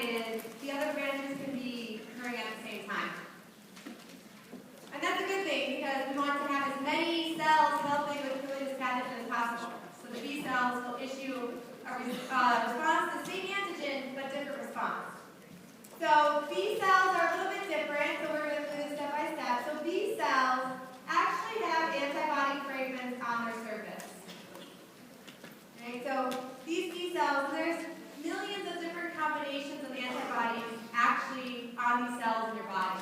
activated, the other branches can be occurring at the same time. And that's a good thing because we want to have as many cells helping with killing this pathogen as possible. So the B cells will issue a response to the same antigen, but different response. So B cells are a little bit different, so we're going to do this step by step. So B cells actually have antibody fragments on their surface. Okay, so these B cells, there's millions of different combinations of antibodies actually on these cells in your body.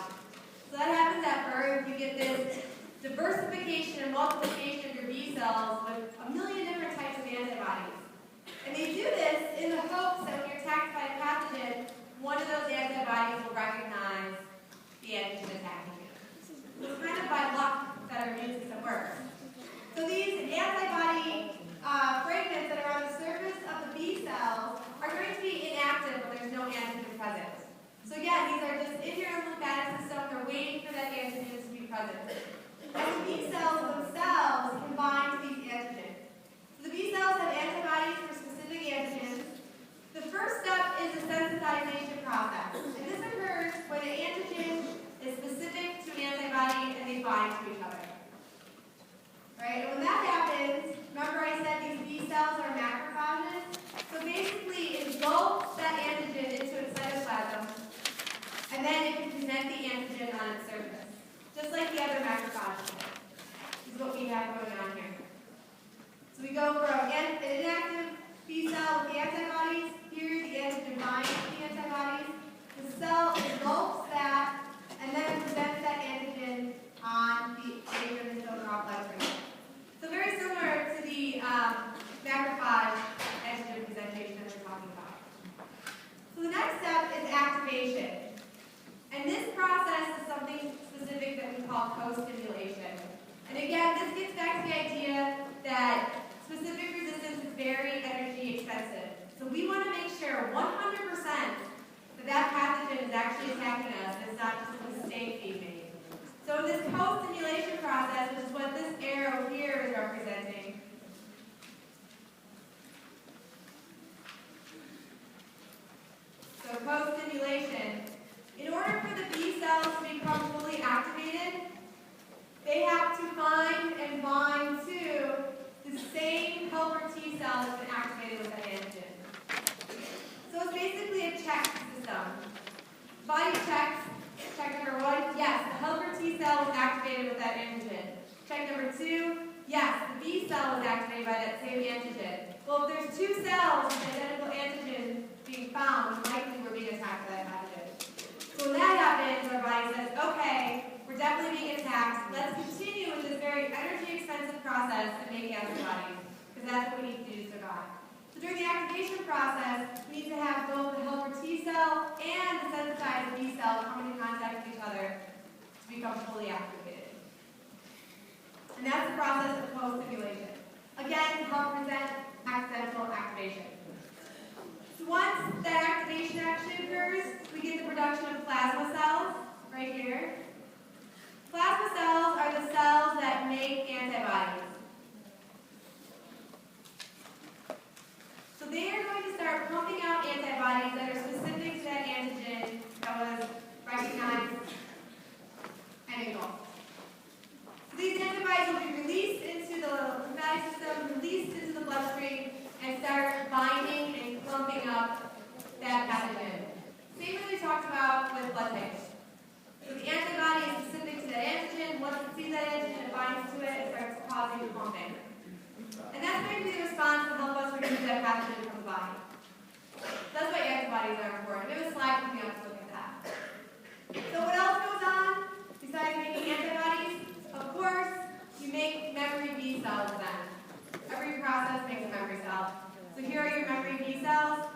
So that happens at birth. You get this diversification and multiplication of your B cells with a million different types of antibodies. And they do this in the hopes that when you're attacked by a pathogen, one of those antibodies will recognize the antigen attacking you. So it's kind of by luck that our immune system works. So these antibody fragments that are on the surface of the B cells are going to be inactive when there's no antigen present. So again, these are just in your lymphatic system. They're waiting for that antigen to be present. And the B cells themselves can bind to these antigens. So the B cells have antibodies for specific antigens. The first step is the sensitization process. And this occurs when the antigen is specific to an antibody and they bind to each other. Right? And when that happens, remember I said these B cells are macrophages? So basically it engulfs that antigen into its cytoplasm, and then it can present the antigen on its surface. Just like the other macrophages. This is what we have going on here. So we go from an inactive B cell with the antibodies. Here the antigen binds to the antibodies. The cell engulfs that, and then it presents that antigen on the atrial complex. So very similar to the macrophage antigen presentation that we're talking about. So the next step is activation. And this process is something specific that we call co-stimulation. And again, this gets back to the idea that specific resistance is very energy expensive. So we want to make sure 100% that pathogen is actually attacking us and it's not just a mistake being made. So in this co-stimulation process, which is what this arrow here is representing, so co-stimulation, in order for the B cells to become fully activated, they have to find and bind to the same helper T cell that's been activated with that antigen. So it's basically a check system. Body checks. Check number 1, yes, the helper T cell was activated with that antigen. Check number 2, yes, the B cell was activated by that same antigen. Well, if there's 2 cells with identical antigens being found, likely we're being attacked by that pathogen. So when that happens, our body says, okay, we're definitely being attacked. Let's continue with this very energy-expensive process to make antibodies, because that's what we need to do to survive. So during the activation process, we need to have both the helper T cell and the sensitized B cell come into contact with each other to become fully activated. And that's the process of co-stimulation. Again, to help prevent accidental activation. So once that activation actually occurs, we get the production of plasma cells right here. Plasma cells are the cells that make antibodies. So they are going to start pumping out antibodies that are specific to that antigen that was recognized and engulfed. So these antibodies will be released into the lymphatic system, released into the bloodstream, and start binding and clumping up that pathogen. Same as we talked about with blood types. So the antibody is specific to that antigen. Once it sees that antigen, it binds to it and starts causing clumping. And that's going to be the response to help us remove that pathogen from the body. That's why antibodies are important. We have a slide coming up to look at that. So what else goes on besides making antibodies? Of course, you make memory B cells then. Every process makes a memory cell. So here are your memory B cells.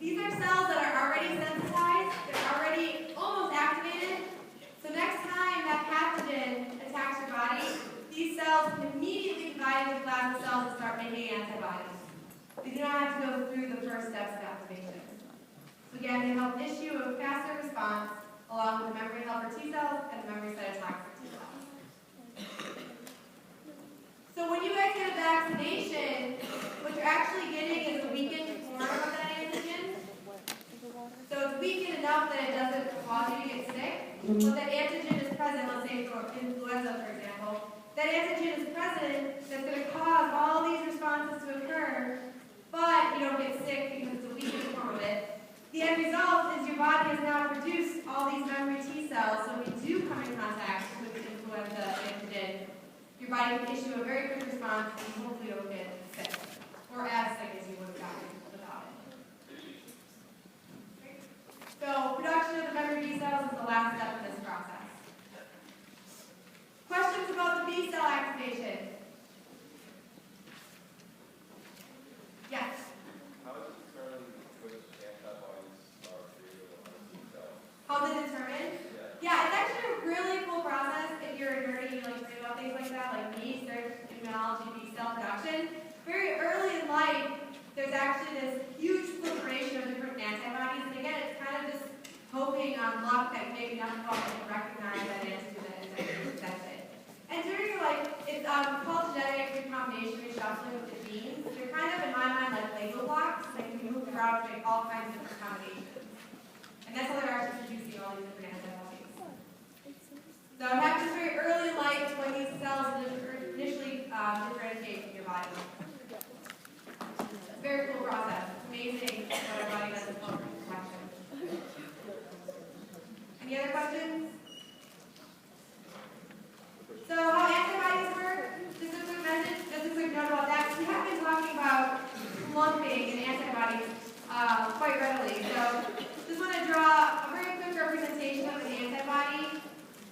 These are cells that are already sensitized. They're already almost activated. So next time that pathogen attacks your body, these cells can immediately divide into plasma cells and start making antibodies. They do not have to go through the first steps of activation. So again, they help issue a faster response along with the memory helper T cells and the memory cytotoxic T cells. So when you guys get a vaccination, what you're actually getting is a weakened form of that antigen. When that antigen is present, let's say for influenza, for example, that antigen is present that's going to cause all these responses to occur, but you don't get sick because it's a weakened form of it. The end result is your body has now produced all these memory T cells, so when you do come in contact with the influenza antigen, your body can issue a very quick response and you hopefully don't get sick, or as sick as you would have gotten without it. So production of the memory B cells is the last step in this process. Questions about the B cell activation? Yes? How is it determined which antibodies are created on a T cell? How's it determined? Yeah, it's actually a really cool process if you're a nerdy, you like to read about things like that, like me, search immunology, B cell production. Very early in life, there's actually this huge proliferation of different antibodies, and again, it's kind of just hoping on luck that maybe enough of us can recognize that antigen that is actually protected. And during your life, it's called genetic recombination reshuffling with the genes. They're kind of, in my mind, like Lego blocks. They can be moved around to make all kinds of different combinations. And that's how they're actually producing all these different antibodies. So it happens very early in life when these cells initially differentiate in your body. It's a very cool process. It's amazing what our body does in protection. Any other questions? So how antibodies work, just a quick message, just a quick note about that. We have been talking about clumping in antibodies quite readily. So just want to draw a very quick representation of an antibody.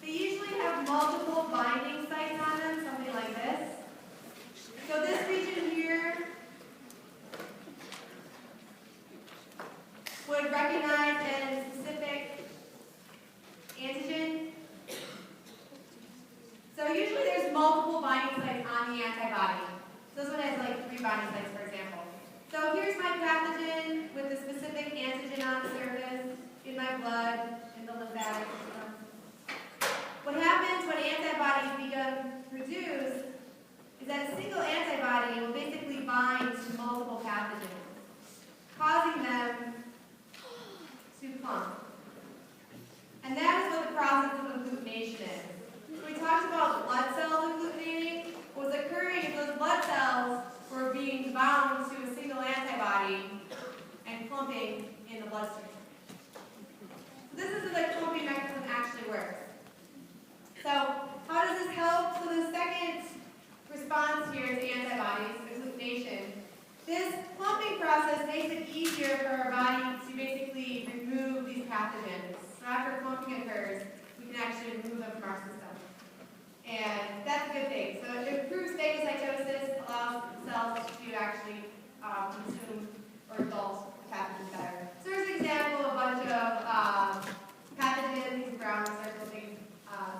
They usually have multiple binding sites on them, something like this. So this region here would recognize a specific antigen. So usually there's multiple binding sites on the antibody. So this one has like 3 binding sites, for example. So here's my pathogen with the specific antigen on the surface, in my blood, in the lymphatic system. What happens when antibodies become produced is that a single antibody will basically bind to multiple pathogens, causing them to clump. And that is what the process of agglutination is. We talked about blood cells agglutinating. What was occurring is those blood cells were being bound to a single antibody and clumping in the bloodstream. So this is how the clumping mechanism actually works. So how does this help? So the second response here is antibodies, agglutination. This clumping process makes it easier for our body to basically remove these pathogens. So after clumping occurs, we can actually remove them from our system. And that's a good thing. So it improves phagocytosis, allows cells to actually consume or indulge the pathogens better. So here's an example of a bunch of pathogens, these brown circle things,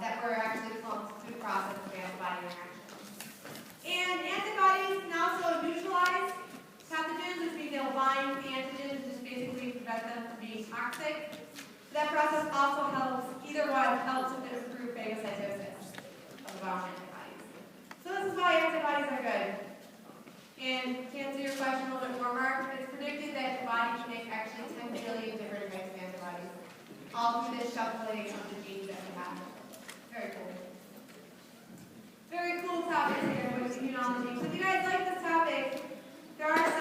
that were actually clumped through the process of antibody interaction. And antibodies can also neutralize pathogens, which means they'll bind the antigens and just basically prevent them from being toxic. That process also helps, either one helps with improved phagocytosis of antibodies. So this is why antibodies are good. And to answer your question a little bit more, Mark, it's predicted that the body can make actually 10 billion different types of antibodies, all through this shuffling of